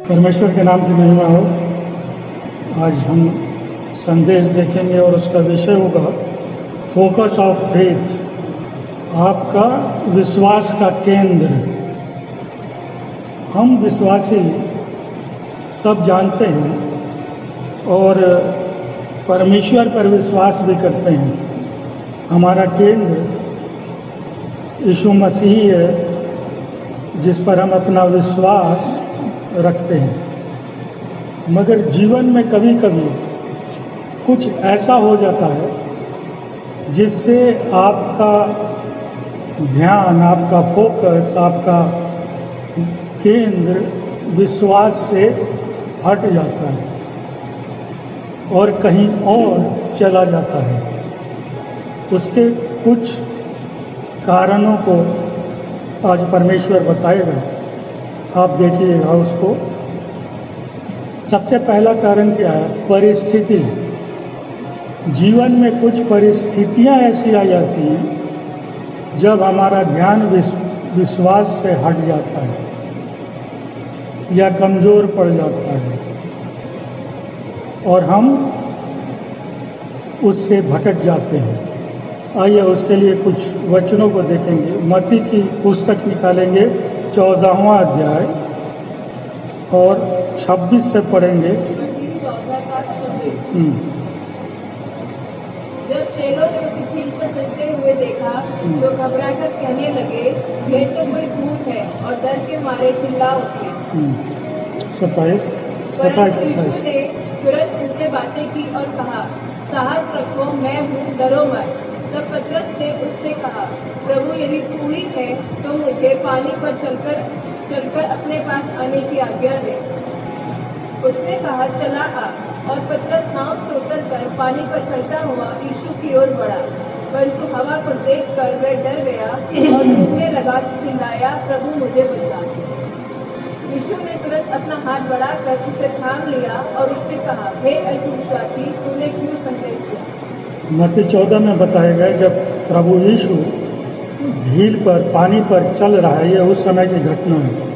परमेश्वर के नाम की महिमा हो। आज हम संदेश देखेंगे और उसका विषय होगा फोकस ऑफ फेथ, आपका विश्वास का केंद्र। हम विश्वासी सब जानते हैं और परमेश्वर पर विश्वास भी करते हैं। हमारा केंद्र यीशु मसीह है, जिस पर हम अपना विश्वास रखते हैं। मगर जीवन में कभी कभी कुछ ऐसा हो जाता है जिससे आपका ध्यान, आपका फोकस, आपका केंद्र विश्वास से हट जाता है और कहीं और चला जाता है। उसके कुछ कारणों को आज परमेश्वर बताएगा, आप देखिएगा उसको। सबसे पहला कारण क्या है? परिस्थिति। जीवन में कुछ परिस्थितियां ऐसी आ जाती हैं जब हमारा ध्यान विश्वास से हट जाता है या कमज़ोर पड़ जाता है और हम उससे भटक जाते हैं। आइए उसके लिए कुछ वचनों को देखेंगे। मत्ती की पुस्तक निकालेंगे 14वां अध्याय और 26 से पढ़ेंगे। जब चेलों ने उसे झील पर चलते हुए देखा तो घबराकर कहने लगे, ये तो कोई भूत है, और डर के मारे चिल्ला उठे। 27 परंतु यीशु ने तुरंत उनसे बातें की और कहा, साहस रखो, मैं हूँ, डरो मत। तब पतरस ने उससे कहा, प्रभु, यदि तू ही है तो मुझे पानी पर चलकर अपने पास आने की आज्ञा दे। उसने कहा, चला आ। और पतरस नाव से उतरकर पानी पर चलता हुआ यीशु की ओर बढ़ा, परंतु हवा को देखकर वह डर गया और डूबने लगा, चिल्लाया, प्रभु मुझे बचा। यीशु ने तुरंत अपना हाथ बढ़ाकर उसे थाम लिया और उससे कहा, हे अल्पविश्वासी, तूने क्यों संदेह किया? मत्ती 14 में बताया गया जब प्रभु यीशु झील पर, पानी पर चल रहा है, ये उस समय की घटना है।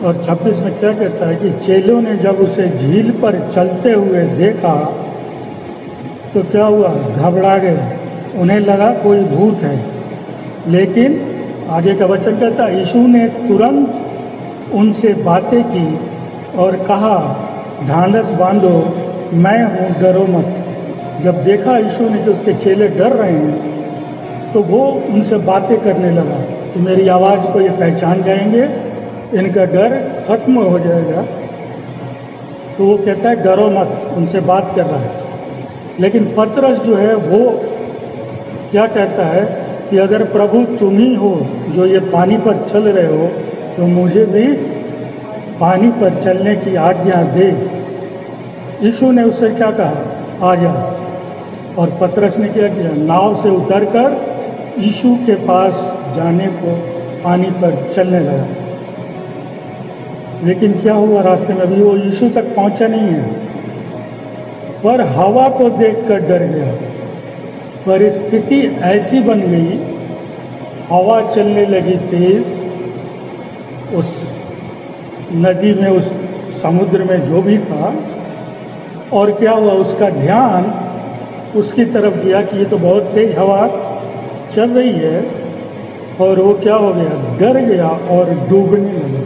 और 26 में क्या कहता है कि चेलों ने जब उसे झील पर चलते हुए देखा तो क्या हुआ? घबरा गए, उन्हें लगा कोई भूत है। लेकिन आगे का वचन कहता है, यीशु ने तुरंत उनसे बातें की और कहा, ढांढस बांधो, मैं हूँ, डरो मत। जब देखा यीशु ने कि उसके चेले डर रहे हैं तो वो उनसे बातें करने लगा कि मेरी आवाज़ को ये पहचान जाएंगे, इनका डर खत्म हो जाएगा। तो वो कहता है, डरो मत, उनसे बात कर रहा है। लेकिन पतरस जो है वो क्या कहता है कि अगर प्रभु तुम ही हो जो ये पानी पर चल रहे हो तो मुझे भी पानी पर चलने की आज्ञा दे। यीशु ने उससे क्या कहा? आ जा। और पतरस ने क्या किया? नाव से उतरकर यीशु के पास जाने को पानी पर चलने लगा। लेकिन क्या हुआ? रास्ते में अभी वो यीशु तक पहुंचा नहीं है, पर हवा को देखकर डर गया। परिस्थिति ऐसी बन गई, हवा चलने लगी तेज, उस नदी में, उस समुद्र में जो भी था। और क्या हुआ? उसका ध्यान उसकी तरफ गया कि ये तो बहुत तेज हवा चल रही है, और वो क्या हो गया? डर गया और डूबने लगा,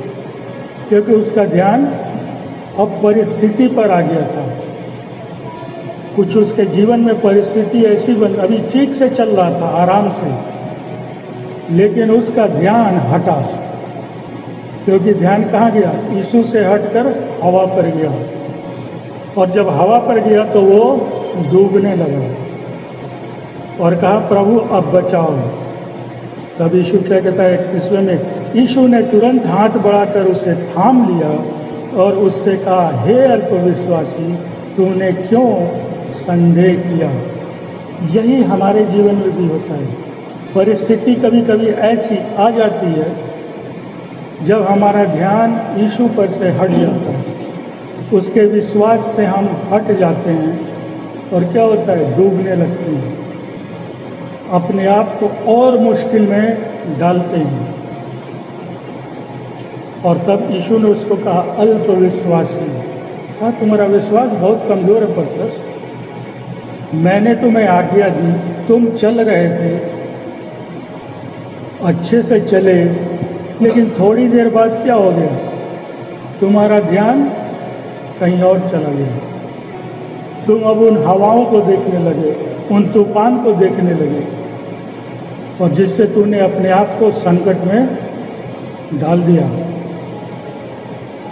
क्योंकि उसका ध्यान अब परिस्थिति पर आ गया था। कुछ उसके जीवन में परिस्थिति ऐसी अभी ठीक से चल रहा था, आराम से, लेकिन उसका ध्यान हटा। क्योंकि ध्यान कहाँ गया? यीशु से हटकर हवा पर गया, और जब हवा पर गया तो वो डूबने लगा और कहा, प्रभु अब बचाओ। तब यीशु क्या कहता है 31वें में? यीशु ने तुरंत हाथ बढ़ाकर उसे थाम लिया और उससे कहा, हे अल्पविश्वासी, तूने क्यों संदेह किया? यही हमारे जीवन में भी होता है। परिस्थिति कभी कभी ऐसी आ जाती है जब हमारा ध्यान यीशु पर से हट जाता है, उसके विश्वास से हम हट जाते हैं और क्या होता है? डूबने लगते हैं, अपने आप को और मुश्किल में डालते हैं। और तब यीशु ने उसको कहा अल्प विश्वासी, कहा तुम्हारा विश्वास बहुत कमज़ोर है पतरस। मैंने तुम्हें आज्ञा दी, तुम चल रहे थे, अच्छे से चले, लेकिन थोड़ी देर बाद क्या हो गया, तुम्हारा ध्यान कहीं और चला गया। तुम अब उन हवाओं को देखने लगे, उन तूफान को देखने लगे, और जिससे तूने अपने आप को संकट में डाल दिया।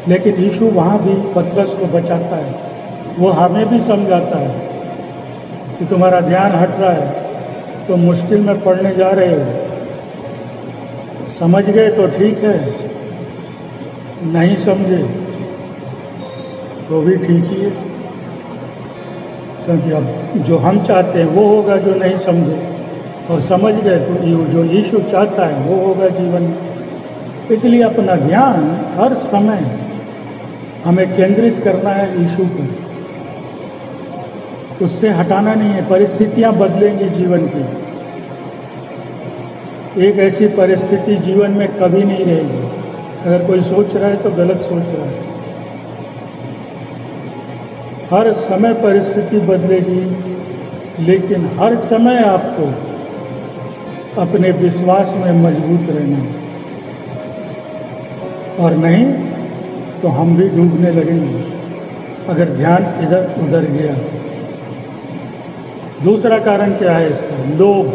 लेकिन यीशु वहाँ भी पतरस को बचाता है, वो हमें भी समझाता है कि तुम्हारा ध्यान हट रहा है, तो मुश्किल में पड़ने जा रहे हो। समझ गए तो ठीक है, नहीं समझे तो भी ठीक ही है, क्योंकि अब जो हम चाहते हैं वो होगा जो नहीं समझे, और समझ गए तो जो यीशु चाहता है वो होगा जीवन में। इसलिए अपना ध्यान हर समय हमें केंद्रित करना है यीशु पर, उससे हटाना नहीं है। परिस्थितियां बदलेंगी जीवन की, एक ऐसी परिस्थिति जीवन में कभी नहीं रहेगी। अगर कोई सोच रहा है तो गलत सोच रहा है। हर समय परिस्थिति बदलेगी, लेकिन हर समय आपको अपने विश्वास में मजबूत रहना है, और नहीं तो हम भी डूबने लगेंगे अगर ध्यान इधर उधर गया। दूसरा कारण क्या है इसका? लोग,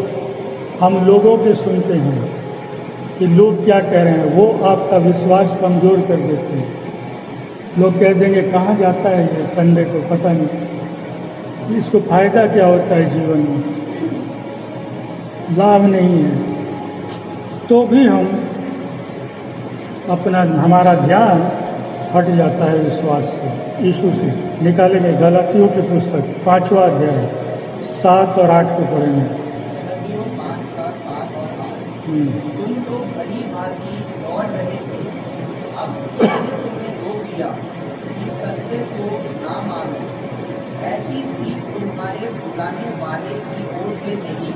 हम लोगों की सुनते हैं कि लोग क्या कह रहे हैं, वो आपका विश्वास कमज़ोर कर देते हैं। लोग कह देंगे कहाँ जाता है ये संडे को, पता नहीं, इसको फायदा क्या होता है जीवन में, लाभ नहीं है। तो भी हम हमारा ध्यान हट जाता है विश्वास से, यीशु से। निकालेंगे गलातियों की पुस्तक 5वां अध्याय 7 और 8 को पढ़ेंगे। गलातियों 5 का 7 और 8। तुम तो भली भांति दौड़ रहे थे, अब किसने तुम्हें रोक दिया कि सत्य को ना मानो? ऐसी सीख तुम्हारे बुलाने वाले की ओर से नहीं।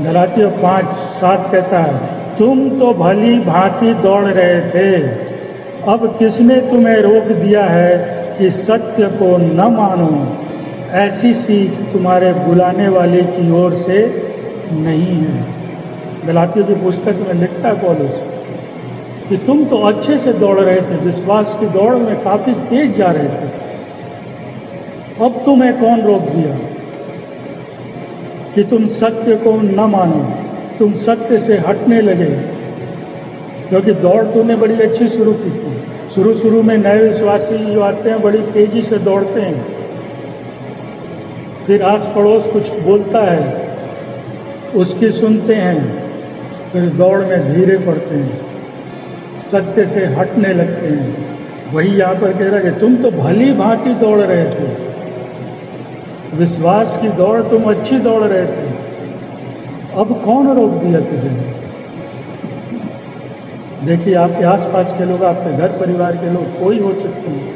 गलातियों 5:7 कहता है, तुम तो भली भांति दौड़ रहे थे, अब किसने तुम्हें रोक दिया है कि सत्य को न मानो? ऐसी सीख तुम्हारे बुलाने वाले की ओर से नहीं है। गलातियों की पुस्तक में लिखता है पौलुस कि तुम तो अच्छे से दौड़ रहे थे, विश्वास की दौड़ में काफ़ी तेज जा रहे थे, अब तुम्हें कौन रोक दिया कि तुम सत्य को न मानो? तुम सत्य से हटने लगे, क्योंकि दौड़ तूने बड़ी अच्छी शुरू की थी। शुरू में नए विश्वासी जो आते हैं बड़ी तेजी से दौड़ते हैं, फिर आस पड़ोस कुछ बोलता है उसकी सुनते हैं, फिर दौड़ में धीरे पड़ते हैं, सत्य से हटने लगते हैं। वही यहाँ पर कह रहा है कि तुम तो भली भांति दौड़ रहे थे, विश्वास की दौड़ तुम अच्छी दौड़ रहे थे, अब कौन रोक दिया तुझे? देखिए, आपके आसपास के लोग, आपके घर परिवार के लोग कोई हो सकते हैं,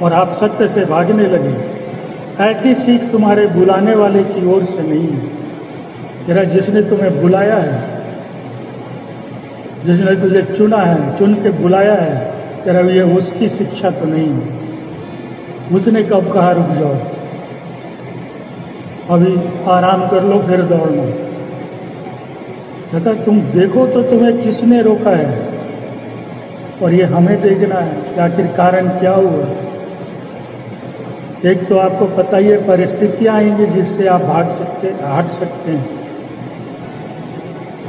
और आप सत्य से भागने लगे। ऐसी सीख तुम्हारे बुलाने वाले की ओर से नहीं है। तेरा जिसने तुम्हें बुलाया है, जिसने तुझे चुना है, चुन के बुलाया है, तेरा ये उसकी शिक्षा तो नहीं है। उसने कब कहा रुक जाओ, अभी आराम कर लो फिर दौड़ना? कहता तुम देखो तो तुम्हें किसने रोका है, और ये हमें देखना है कि आखिर कारण क्या हुआ। एक तो आपको पता ही है, परिस्थितियां आएंगी जिससे आप हट सकते हैं,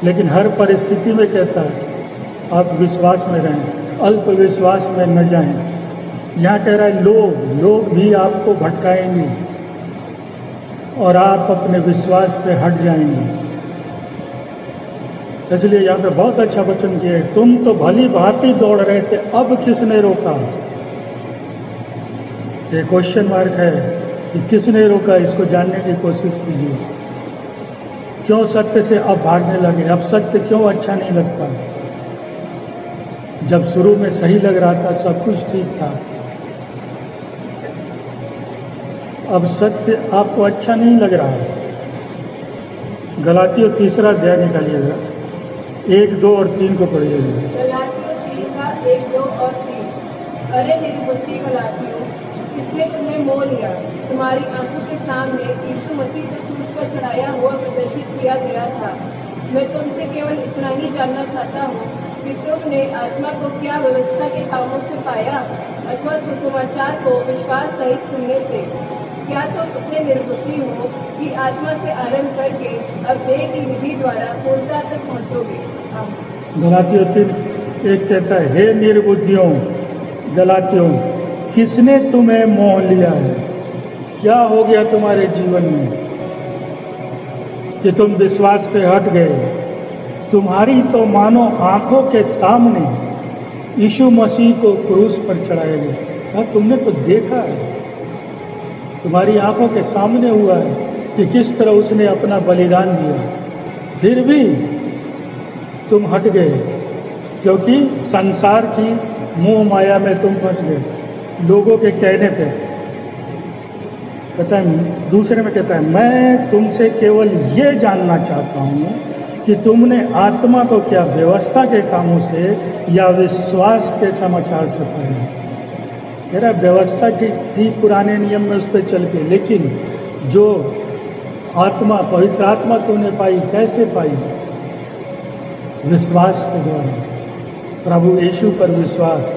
लेकिन हर परिस्थिति में कहता है आप विश्वास में रहें, अल्प विश्वास में न जाएं। यहाँ कह रहा है लोग भी आपको भटकाएंगे और आप अपने विश्वास से हट जाएंगे। इसलिए यहाँ पे बहुत अच्छा वचन किया है, तुम तो भली भांति दौड़ रहे थे, अब किसने रोका? ये क्वेश्चन मार्क है कि किसने रोका, इसको जानने की कोशिश कीजिए। क्यों सत्य से अब भागने लगे? अब सत्य क्यों अच्छा नहीं लगता? जब शुरू में सही लग रहा था, सब कुछ ठीक था, अब सत्य आपको अच्छा नहीं लग रहा है। गलातियों 3 अध्याय निकालिएगा, 1, 2 और 3 को पढ़िएगा। गलातियों 3 का 1, 2 और 3। अरे निर्बुद्धि गलातियों, किसने तुम्हें मोह लिया? तुम्हारी आंखों के सामने यीशु मसीह को क्रूस पर चढ़ाया हुआ प्रदर्शित किया गया था। मैं तुमसे केवल इतना ही जानना चाहता हूँ कि तुमने आत्मा को क्या व्यवस्था के कामों से पाया अथवा सुसमाचार को विश्वास सहित सुनने से? क्या तुम इतने निर्बुद्धि हो कि आत्मा से आरंभ करके अब देह की विधि द्वारा पूर्णता तक पहुँचोगे? गलातियों 3:1 कहता है, हे निर्बुद्धियों गलातियों, किसने तुम्हें मोह लिया है? क्या हो गया तुम्हारे जीवन में कि तुम विश्वास से हट गए? तुम्हारी तो मानो आंखों के सामने यीशु मसीह को क्रूस पर चढ़ाया गया। तुमने तो देखा है, तुम्हारी आंखों के सामने हुआ है कि किस तरह उसने अपना बलिदान दिया, फिर भी तुम हट गए क्योंकि संसार की मोह माया में तुम फंस गए। लोगों के कहने पे कहता है, दूसरे में कहता है, मैं तुमसे केवल ये जानना चाहता हूँ कि तुमने आत्मा को क्या व्यवस्था के कामों से या विश्वास के समाचार से पाया? कह रहा व्यवस्था की थी पुराने नियम में, उस पर चल के, लेकिन जो आत्मा, पवित्र आत्मा तूने पाई, कैसे पाई? विश्वास के द्वारा, प्रभु यीशु पर विश्वास,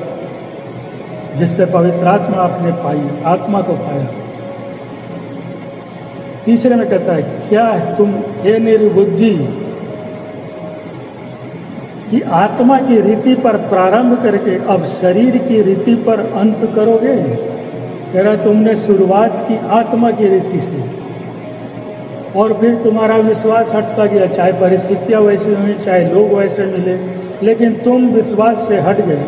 जिससे पवित्र आत्मा आपने पाई, आत्मा को पाया। तीसरे में कहता है, क्या तुम हे निर्बुद्धि कि आत्मा की रीति पर प्रारंभ करके अब शरीर की रीति पर अंत करोगे? कह रहा तुमने शुरुआत की आत्मा की रीति से और फिर तुम्हारा विश्वास हटता गया, चाहे परिस्थितियां वैसी हुई, चाहे लोग वैसे मिले, लेकिन तुम विश्वास से हट गए।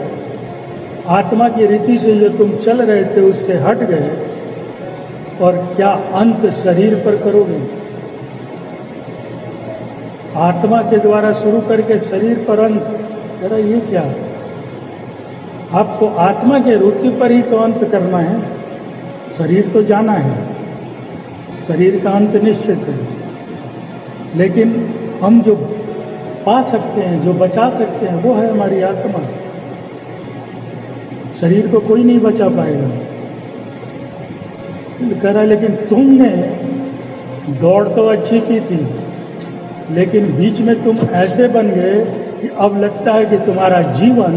आत्मा की रीति से जो तुम चल रहे थे उससे हट गए, और क्या अंत शरीर पर करोगे? आत्मा के द्वारा शुरू करके शरीर पर अंत। जरा ये क्या? आपको आत्मा के रीति पर ही तो अंत करना है, शरीर तो जाना है, शरीर का अंत निश्चित है। लेकिन हम जो पा सकते हैं, जो बचा सकते हैं, वो है हमारी आत्मा। शरीर को कोई नहीं बचा पाएगा। कह रहा लेकिन तुमने दौड़ तो अच्छी की थी, लेकिन बीच में तुम ऐसे बन गए कि अब लगता है कि तुम्हारा जीवन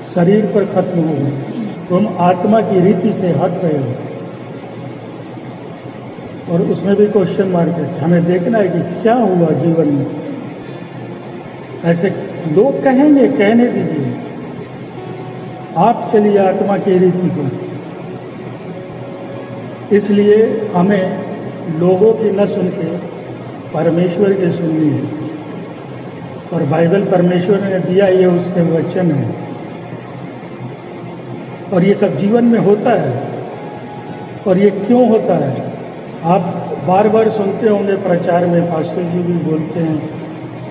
शरीर पर खत्म हो गया। तुम आत्मा की रीति से हट गए हो। और उसमें भी क्वेश्चन मार्क है। हमें देखना है कि क्या हुआ जीवन में। ऐसे लोग कहेंगे, कहने दीजिए, आप चलिए आत्मा की रीति को। इसलिए हमें लोगों की न सुन के परमेश्वर की सुननी है। और बाइबल परमेश्वर ने दिया, ये उसके वचन है। और ये सब जीवन में होता है। और ये क्यों होता है? आप बार बार सुनते होंगे प्रचार में, पास्टर जी भी बोलते हैं,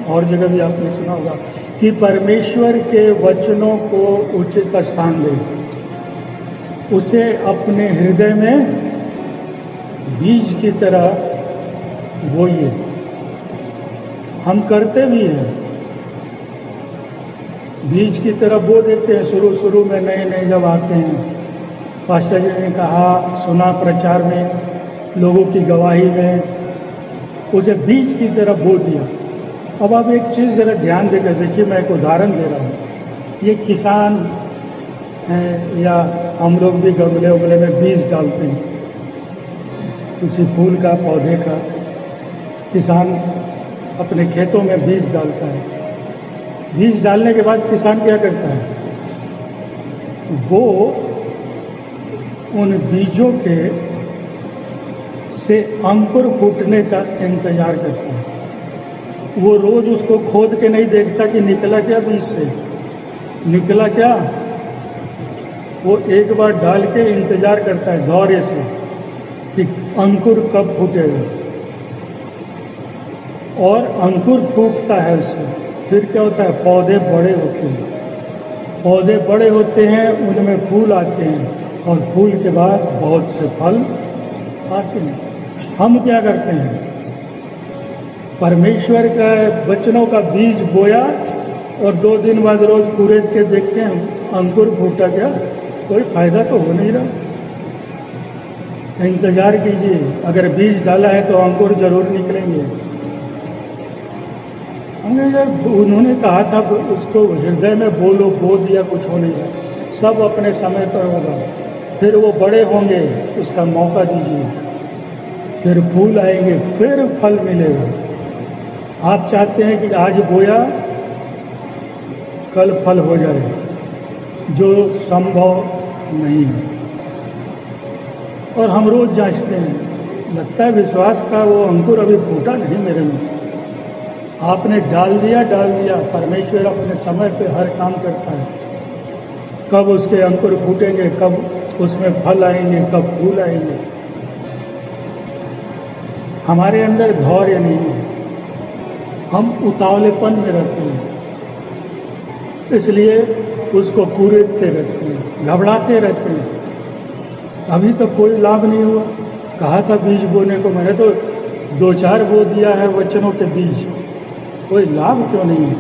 और जगह भी आपने सुना होगा कि परमेश्वर के वचनों को उचित स्थान दें, उसे अपने हृदय में बीज की तरह बोइए। हम करते भी हैं, बीज की तरह बो देते हैं। शुरू में नए नए जब आते हैं, पास्टर जी ने कहा, सुना प्रचार में, लोगों की गवाही में, उसे बीज की तरह बो दिया। अब आप एक चीज़ ज़रा ध्यान देकर देखिए, मैं एक उदाहरण दे रहा हूँ। ये किसान हैं या हम लोग भी गमले उमले में बीज डालते हैं, किसी फूल का, पौधे का। किसान अपने खेतों में बीज डालता है। बीज डालने के बाद किसान क्या करता है? वो उन बीजों के से अंकुर फूटने का इंतजार करता है। वो रोज उसको खोद के नहीं देखता कि निकला क्या बीज से, निकला क्या। वो एक बार डाल के इंतजार करता है दौरे से कि अंकुर कब फूटेगा। और अंकुर फूटता है उससे, फिर क्या होता है? पौधे बड़े होते हैं। पौधे बड़े होते हैं, उनमें फूल आते हैं, और फूल के बाद बहुत से फल आते हैं। हम क्या करते हैं? परमेश्वर का वचनों का बीज बोया और 2 दिन बाद रोज कूरेद के देखते हैं अंकुर फूटा क्या, कोई फायदा तो हो नहीं रहा। इंतजार कीजिए, अगर बीज डाला है तो अंकुर जरूर निकलेंगे। हमने जब उन्होंने कहा था उसको हृदय में बोलो, बो दिया, कुछ हो नहीं रहा, सब अपने समय पर होगा। फिर वो बड़े होंगे, उसका मौका दीजिए, फिर फूल आएंगे, फिर फल मिलेगा। आप चाहते हैं कि आज बोया कल फल हो जाए, जो संभव नहीं है। और हम रोज जांचते हैं, लगता है विश्वास का वो अंकुर अभी फूटा नहीं मेरे में। आपने डाल दिया। परमेश्वर अपने समय पे हर काम करता है। कब उसके अंकुर फूटेंगे, कब उसमें फल आएंगे, कब फूल आएंगे। हमारे अंदर धैर्य नहीं है, हम उतावलेपन में रहते हैं, इसलिए उसको कूरेदते रहते हैं, घबराते रहते हैं। अभी तक कोई लाभ नहीं हुआ। कहा था बीज बोने को, मैंने तो 2-4 बो दिया है वचनों के बीज, कोई लाभ क्यों नहीं है?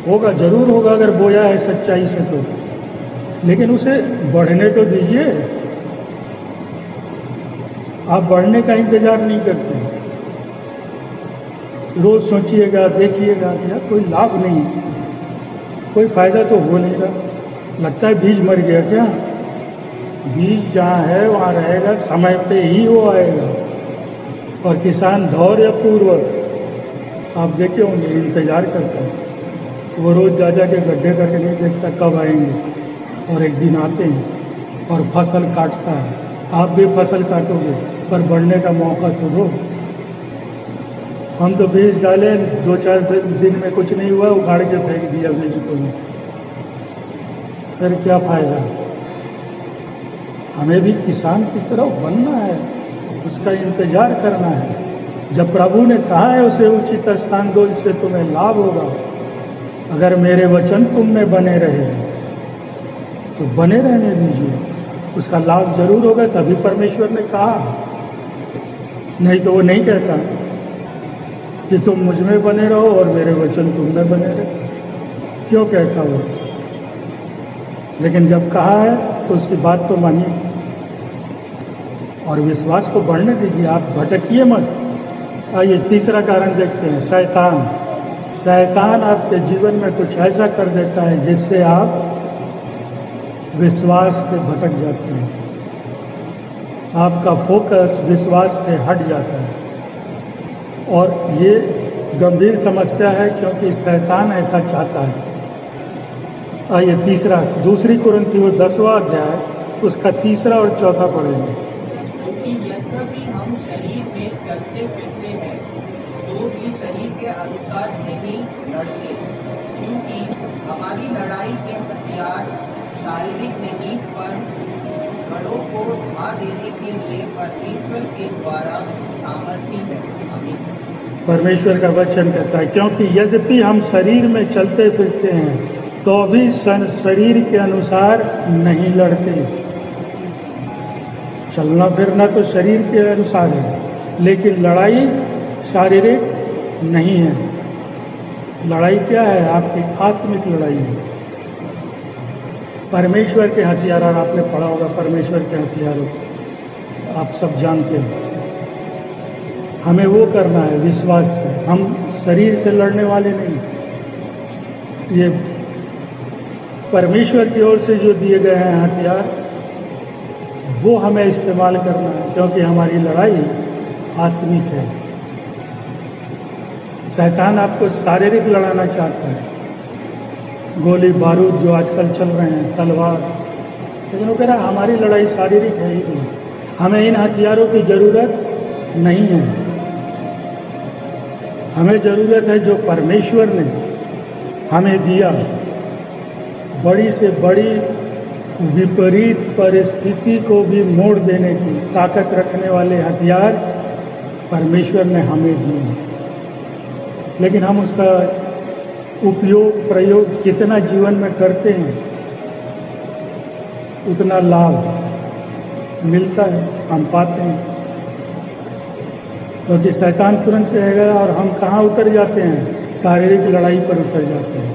होगा जरूर होगा अगर बोया है सच्चाई से तो, लेकिन उसे बढ़ने तो दीजिए। आप बढ़ने का इंतजार नहीं करते, रोज सोचिएगा, देखिएगा, यार कोई लाभ नहीं, कोई फायदा तो हो नहीं रहा। लगता है बीज मर गया क्या? बीज जहाँ है वहाँ रहेगा, समय पे ही वो आएगा। और किसान धैर्यपूर्वक, आप देखे होंगे, इंतजार करता है। वो रोज जा के गड्ढे करके नहीं देखता कब आएंगे, और एक दिन आते हैं और फसल काटता है। आप भी फसल काटोगे, पर बढ़ने का मौका तो दो। हम तो बीज डाले, 2-4 दिन में कुछ नहीं हुआ, उखाड़ के फेंक दिया बीज को, फिर क्या फायदा? हमें भी किसान की तरह बनना है, उसका इंतजार करना है। जब प्रभु ने कहा है उसे उचित स्थान दो, इससे तुम्हें लाभ होगा। अगर मेरे वचन तुम में बने रहे तो बने रहने दीजिए, उसका लाभ जरूर होगा। तभी परमेश्वर ने कहा, नहीं तो वो नहीं कहता कि तुम मुझ में बने रहो और मेरे वचन तुम में बने रहे। क्यों कहता वो? लेकिन जब कहा है तो उसकी बात तो मानिए और विश्वास को बढ़ने दीजिए, आप भटकिए मत। आइए तीसरा कारण देखते हैं, शैतान आपके जीवन में कुछ ऐसा कर देता है जिससे आप विश्वास से भटक जाते हैं, आपका फोकस विश्वास से हट जाता है। और ये गंभीर समस्या है, क्योंकि शैतान ऐसा चाहता है। आइए तीसरा, 2 कुरिन्थियों 10वां अध्याय, उसका 3 और 4 पढ़ेंगे। क्योंकि यद्यपि हम शरीर में चलते फिरते हैं, तो भी शरीर के अनुसार नहीं लड़ते, क्योंकि हमारी लड़ाई के हथियार शारीरिक नहीं, पर गढ़ों को ढा देने के लिए परमेश्वर के द्वारा सामर्थी है। आमीन। परमेश्वर का वचन कहता है, क्योंकि यद्यपि हम शरीर में चलते फिरते हैं तो भी शरीर के अनुसार नहीं लड़ते। चलना फिरना तो शरीर के अनुसार है, लेकिन लड़ाई शारीरिक नहीं है। लड़ाई क्या है? आपकी आत्मिक लड़ाई है। परमेश्वर के हथियार, और आपने पढ़ा होगा परमेश्वर के हथियारों, आप सब जानते हैं। हमें वो करना है विश्वास से, हम शरीर से लड़ने वाले नहीं। ये परमेश्वर की ओर से जो दिए गए हैं हथियार, वो हमें इस्तेमाल करना है, क्योंकि हमारी लड़ाई आत्मिक है। शैतान आपको शारीरिक लड़ाना चाहता है, गोली बारूद जो आजकल चल रहे हैं, तलवार, लेकिन वो कह रहा है हमारी लड़ाई शारीरिक है ही नहीं। हमें इन हथियारों की जरूरत नहीं है। हमें जरूरत है जो परमेश्वर ने हमें दिया, बड़ी से बड़ी विपरीत परिस्थिति को भी मोड़ देने की ताकत रखने वाले हथियार परमेश्वर ने हमें दिए। लेकिन हम उसका उपयोग प्रयोग कितना जीवन में करते हैं, उतना लाभ मिलता है, हम पाते हैं। क्योंकि शैतान तुरंत कहेगा, और हम कहाँ उतर जाते हैं? शारीरिक लड़ाई पर उतर जाते हैं।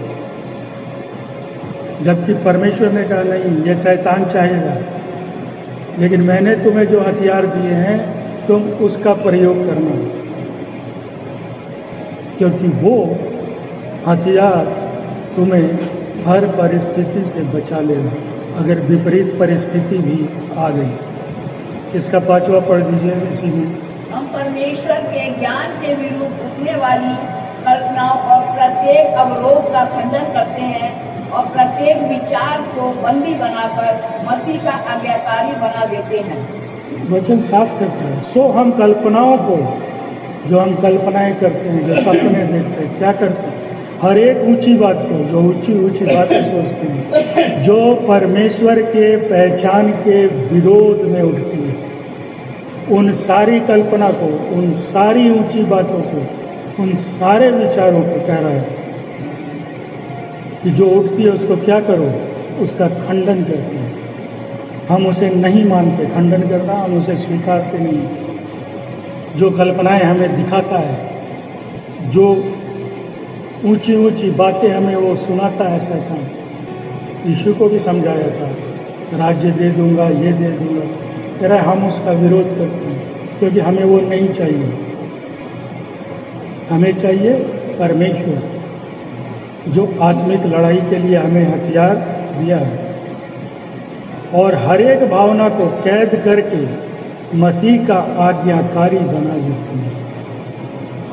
जबकि परमेश्वर ने कहा नहीं, ये शैतान चाहेगा, लेकिन मैंने तुम्हें जो हथियार दिए हैं तुम उसका प्रयोग करना, क्योंकि वो हथियार तुम्हें हर परिस्थिति से बचा लेगा, अगर विपरीत परिस्थिति भी आ गई। इसका 5वां पढ़ दीजिए इसी में। हम परमेश्वर के ज्ञान के विरुद्ध उठने वाली कल्पनाओं और प्रत्येक अवरोध का खंडन करते हैं और प्रत्येक विचार को बंदी बनाकर मसीह का आज्ञाकारी बना देते हैं। वचन साफ करता है। सो हम कल्पनाओं को, जो हम कल्पनाएं करते हैं, जो सपने देखते हैं, क्या करते हैं? हर एक ऊंची बात को, जो ऊंची ऊंची बातें सोचते हैं, जो परमेश्वर के पहचान के विरोध में उठती है, उन सारी कल्पना को, उन सारी ऊंची बातों को, उन सारे विचारों को कह रहा है कि जो उठती है उसको क्या करो? उसका खंडन करते हैं। हम उसे नहीं मानते, खंडन करना, हम उसे स्वीकारते नहीं। जो कल्पनाएं हमें दिखाता है, जो ऊंची ऊंची बातें हमें वो सुनाता है शैतान, यीशु को भी समझाया था, राज्य दे दूंगा, ये दे दूंगा, कह रहा है हम उसका विरोध करते हैं, क्योंकि हमें वो नहीं चाहिए। हमें चाहिए परमेश्वर, जो आत्मिक लड़ाई के लिए हमें हथियार दिया है, और हर एक भावना को कैद करके मसीह का आज्ञाकारी बना देती है।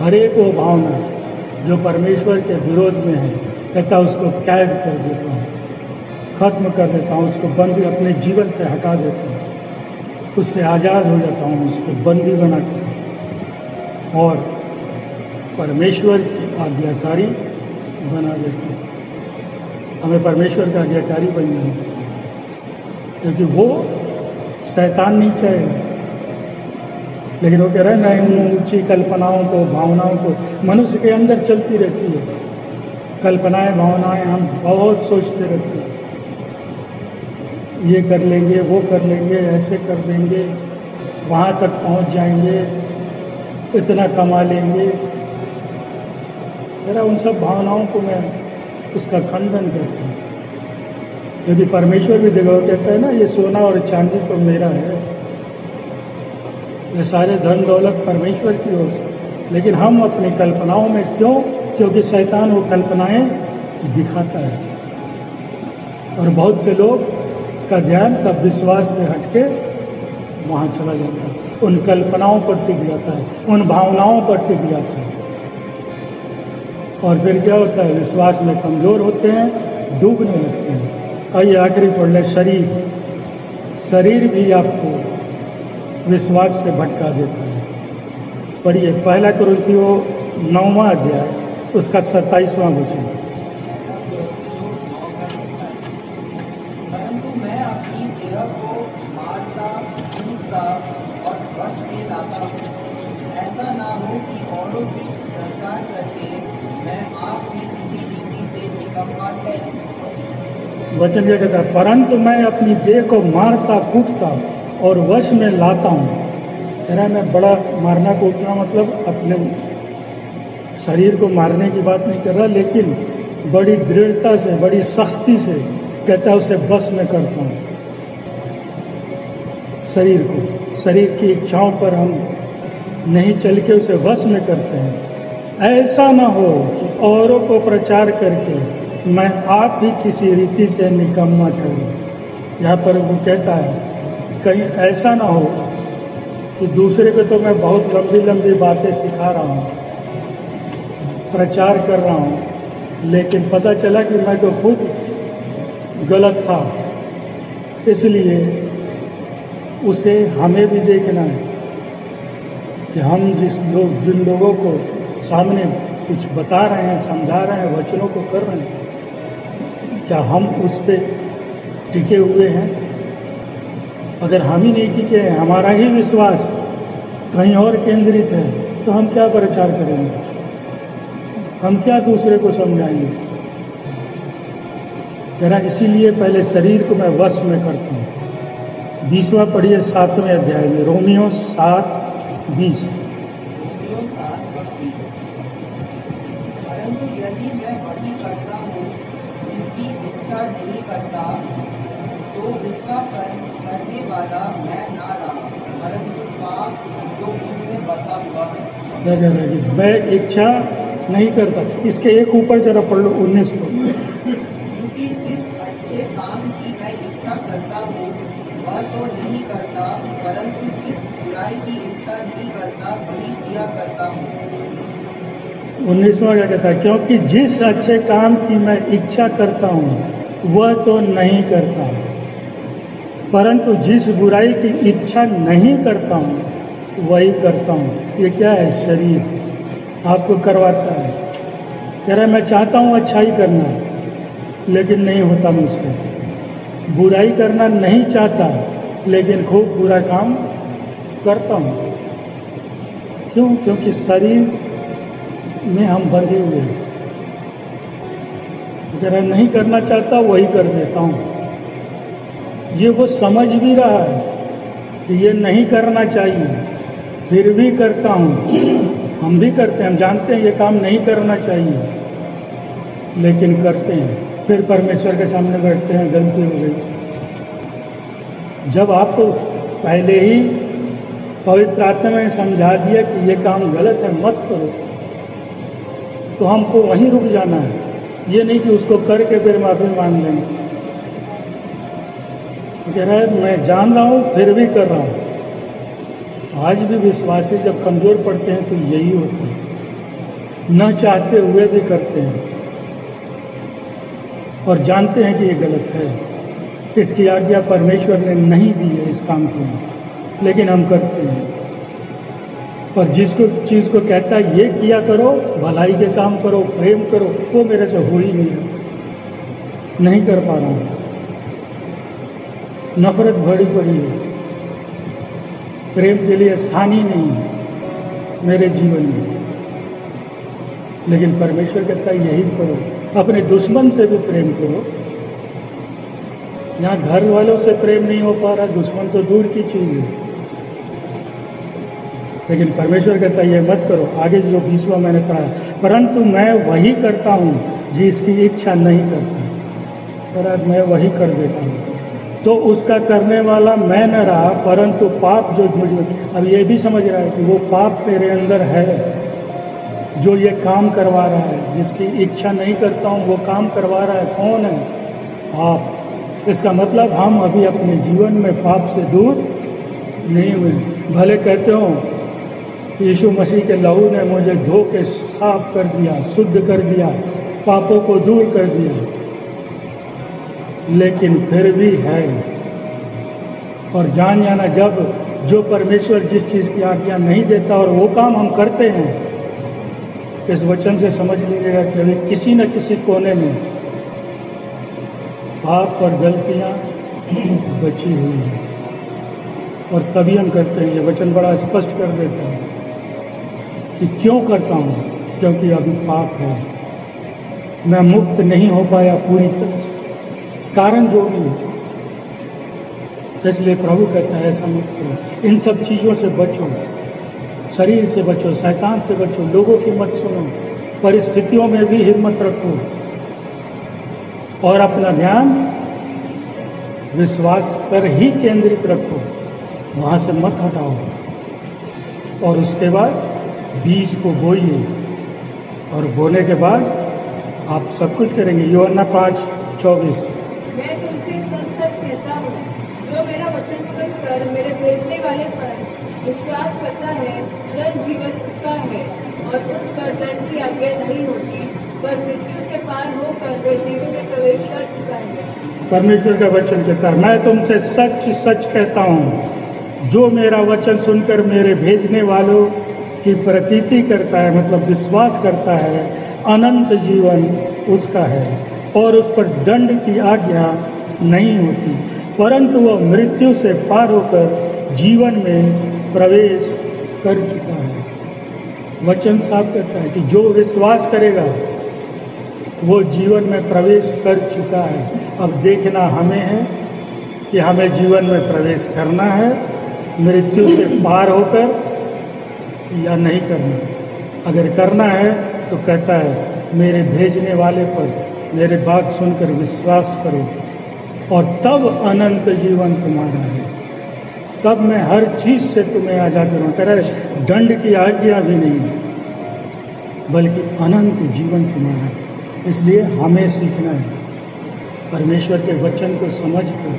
हर एक वो भावना जो परमेश्वर के विरोध में है, कहता उसको कैद कर देता हूँ, खत्म कर देता हूँ, उसको बंदी अपने जीवन से हटा देता हूँ, उससे आज़ाद हो जाता हूँ, उसको बंदी बनाता हूँ और परमेश्वर की आज्ञाकारी बना देता हूँ। हमें परमेश्वर का आज्ञाकारी बनना है, क्योंकि वो शैतान नहीं चाहेगा। लेकिन वो कह रहा है ना, इन ऊंची कल्पनाओं को, भावनाओं को मनुष्य के अंदर चलती रहती है। कल्पनाएं, भावनाएं हम बहुत सोचते रहते हैं, ये कर लेंगे, वो कर लेंगे, ऐसे कर देंगे, वहाँ तक पहुँच जाएंगे, इतना कमा लेंगे। मेरा उन सब भावनाओं को मैं उसका खंडन करता हूँ, क्योंकि परमेश्वर भी देखो कहता है ना, ये सोना और चांदी तो मेरा है, ये सारे धन दौलत परमेश्वर की ओर से। लेकिन हम अपनी कल्पनाओं में क्यों? क्योंकि शैतान वो कल्पनाएं दिखाता है, और बहुत से लोग का ध्यान तब विश्वास से हटके वहाँ चला जाता है, उन कल्पनाओं पर टिक जाता है, उन भावनाओं पर टिक जाता है, और फिर क्या होता है? विश्वास में कमज़ोर होते हैं, डूबने लगते हैं। आइए आखिरी पढ़ लें। शरीर भी आपको विश्वास से भटका देता है। पढ़िए 1 कुरिन्थियों 9वां अध्याय, उसका 27वां वचन। परंतु मैं अपनी देह को मारता, कूटता और वश में लाता हूँ, ऐसा ना हो कि औरों की प्रचार करके मैं आप भी किसी रीति से निकम्मा ठहरूं। वचन क्या कहता है? परंतु मैं अपनी देह को मारता, कूटता और वश में लाता हूँ। कह रहा है मैं बड़ा मारना कूटना मतलब अपने शरीर को मारने की बात नहीं कर रहा, लेकिन बड़ी दृढ़ता से, बड़ी सख्ती से कहता है उसे वश में करता हूँ। शरीर को, शरीर की इच्छाओं पर हम नहीं चल के उसे वश में करते हैं। ऐसा ना हो कि औरों को प्रचार करके मैं आप ही किसी रीति से निकम्मा ठहरूं। यहाँ पर वो कहता है कहीं ऐसा ना हो कि दूसरे को तो मैं बहुत लंबी लंबी बातें सिखा रहा हूँ, प्रचार कर रहा हूँ, लेकिन पता चला कि मैं तो खुद गलत था। इसलिए उसे हमें भी देखना है कि हम जिन लोगों को सामने कुछ बता रहे हैं, समझा रहे हैं, वचनों को कर रहे हैं, क्या हम उस पर टिके हुए हैं? अगर हम ही नहीं टिके हैं, हमारा ही विश्वास कहीं और केंद्रित है, तो हम क्या प्रचार करेंगे? हम क्या दूसरे को समझाएंगे? जरा इसीलिए पहले शरीर को मैं वश में करता हूँ। 20वां पढ़िए 7वें अध्याय में, रोमियो 7:20। परंतु नहीं करता तो उसका करने वाला मैं ना रहा, परंतु पाप जो मुझमें बसा हुआ है। मैं इच्छा नहीं करता। इसके एक ऊपर जरा पढ़ लो 19 को। क्योंकि जिस अच्छे काम की मैं इच्छा करता हूँ वह तो नहीं करता, परंतु जिस बुराई की इच्छा नहीं करता वही किया करता हूँ। 19वां क्या कहता है? क्योंकि जिस अच्छे काम की मैं इच्छा करता हूँ वह तो नहीं करता, परंतु जिस बुराई की इच्छा नहीं करता हूँ वही करता हूँ। ये क्या है? शरीर आपको करवाता है। कह रहा है मैं चाहता हूँ अच्छाई करना, लेकिन नहीं होता मुझसे। बुराई करना नहीं चाहता, लेकिन खूब बुरा काम करता हूँ। क्यों? क्योंकि शरीर में हम बंधे हुए हैं। अगर नहीं करना चाहता वही कर देता हूँ। ये वो समझ भी रहा है कि ये नहीं करना चाहिए, फिर भी करता हूँ। हम भी करते हैं, हम जानते हैं ये काम नहीं करना चाहिए, लेकिन करते हैं। फिर परमेश्वर के सामने बैठते हैं, गलती हो गई। जब आपको पहले ही पवित्र आत्मा ने समझा दिया कि ये काम गलत है, मत करो, तो हमको वहीं रुक जाना है। ये नहीं कि उसको करके फिर माफी मांग लेंगे। कह रहा है मैं जान रहा हूँ फिर भी कर रहा हूँ। आज भी विश्वासी जब कमजोर पड़ते हैं तो यही होता है, न चाहते हुए भी करते हैं और जानते हैं कि ये गलत है। इसकी आज्ञा परमेश्वर ने नहीं दी है इस काम को, लेकिन हम करते हैं। और जिसको चीज़ को कहता है ये किया करो, भलाई के काम करो, प्रेम करो, वो मेरे से हो ही नहीं कर पा रहा हूँ। नफरत भरी पड़ी है, प्रेम के लिए स्थान ही नहीं है मेरे जीवन में। लेकिन परमेश्वर कहता है यही करो, अपने दुश्मन से भी प्रेम करो। यहाँ घर वालों से प्रेम नहीं हो पा रहा, दुश्मन तो दूर की चीज है। लेकिन परमेश्वर कहता है ये मत करो। आगे जो 20वां मैंने पढ़ा, परंतु मैं वही करता हूँ जिसकी इच्छा नहीं करता, पर मैं वही कर देता हूँ। तो उसका करने वाला मैं न रहा, परंतु पाप जो मुझे, अब ये भी समझ रहा है कि वो पाप मेरे अंदर है जो ये काम करवा रहा है। जिसकी इच्छा नहीं करता हूँ वो काम करवा रहा है। कौन है? पाप। इसका मतलब हम अभी अपने जीवन में पाप से दूर नहीं हुए। भले कहते हो यीशु मसीह के लहू ने मुझे धो के साफ कर दिया, शुद्ध कर दिया, पापों को दूर कर दिया, लेकिन फिर भी है। और जान जाना जब जो परमेश्वर जिस चीज़ की आज्ञा नहीं देता और वो काम हम करते हैं, इस वचन से समझ लीजिएगा कि अभी किसी न किसी कोने में पाप और गलतियाँ बची हुई हैं। और तभी हम करते हैं। ये वचन बड़ा स्पष्ट कर देता है कि क्यों करता हूँ, क्योंकि अभी पाप है, मैं मुक्त नहीं हो पाया पूरी तरह से, कारण जो भी है। इसलिए प्रभु कहता है ऐसा मत करो, इन सब चीज़ों से बचो, शरीर से बचो, शैतान से बचो, लोगों की मत सुनो, परिस्थितियों में भी हिम्मत रखो और अपना ध्यान विश्वास पर ही केंद्रित रखो, वहाँ से मत हटाओ। और उसके बाद बीज को बोइए और बोने के बाद आप सब कुछ करेंगे। यूहन्ना 5:24। मैं तुमसे सच सच कहता हूँ, जो मेरा वचन सुनकर मेरे भेजने वाले पर विश्वास करता है, वह जीवन उसका है और उस पर दंड की आज्ञा नहीं होती, पर मृत्यु के पार होकर वह जीवन में प्रवेश कर चुका है। परमेश्वर का वचन कहता है, मैं तुमसे सच सच कहता हूँ, जो मेरा वचन सुनकर मेरे भेजने वालों की प्रतीति करता है, मतलब विश्वास करता है, अनंत जीवन उसका है और उस पर दंड की आज्ञा नहीं होती, परंतु वह मृत्यु से पार होकर जीवन में प्रवेश कर चुका है। वचन साफ कहता है कि जो विश्वास करेगा वो जीवन में प्रवेश कर चुका है। अब देखना हमें है कि हमें जीवन में प्रवेश करना है, मृत्यु से पार होकर, या नहीं करना। अगर करना है तो कहता है मेरे भेजने वाले पर मेरे बात सुनकर विश्वास करो और तब अनंत जीवन तुम्हारा है। तब मैं हर चीज़ से तुम्हें आज़ाद करूँ। कह रहे दंड की आज्ञा भी नहीं, बल्कि अनंत जीवन तुम्हारा है। इसलिए हमें सीखना है परमेश्वर के वचन को समझकर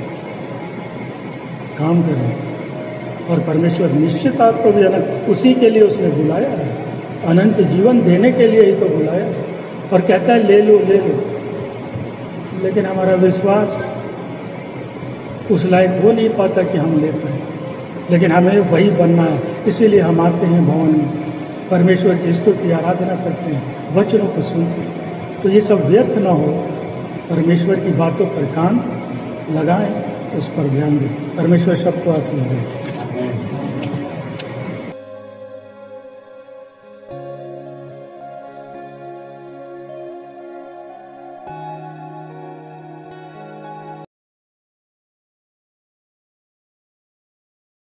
काम करें। और परमेश्वर निश्चित आपको भी अनंत, उसी के लिए उसने बुलाया है, अनंत जीवन देने के लिए ही तो बुलाया। और कहता है ले लो ले लो, लेकिन हमारा विश्वास उस लायक हो नहीं पाता कि हम ले पाए। लेकिन हमें वही बनना है, इसीलिए हम आते हैं भवन में, परमेश्वर की स्तुति आराधना करते हैं, वचनों को सुनते हैं। तो ये सब व्यर्थ ना हो, परमेश्वर की बातों पर कान लगाएं, उस पर ध्यान दें। परमेश्वर सबको आशीष दे।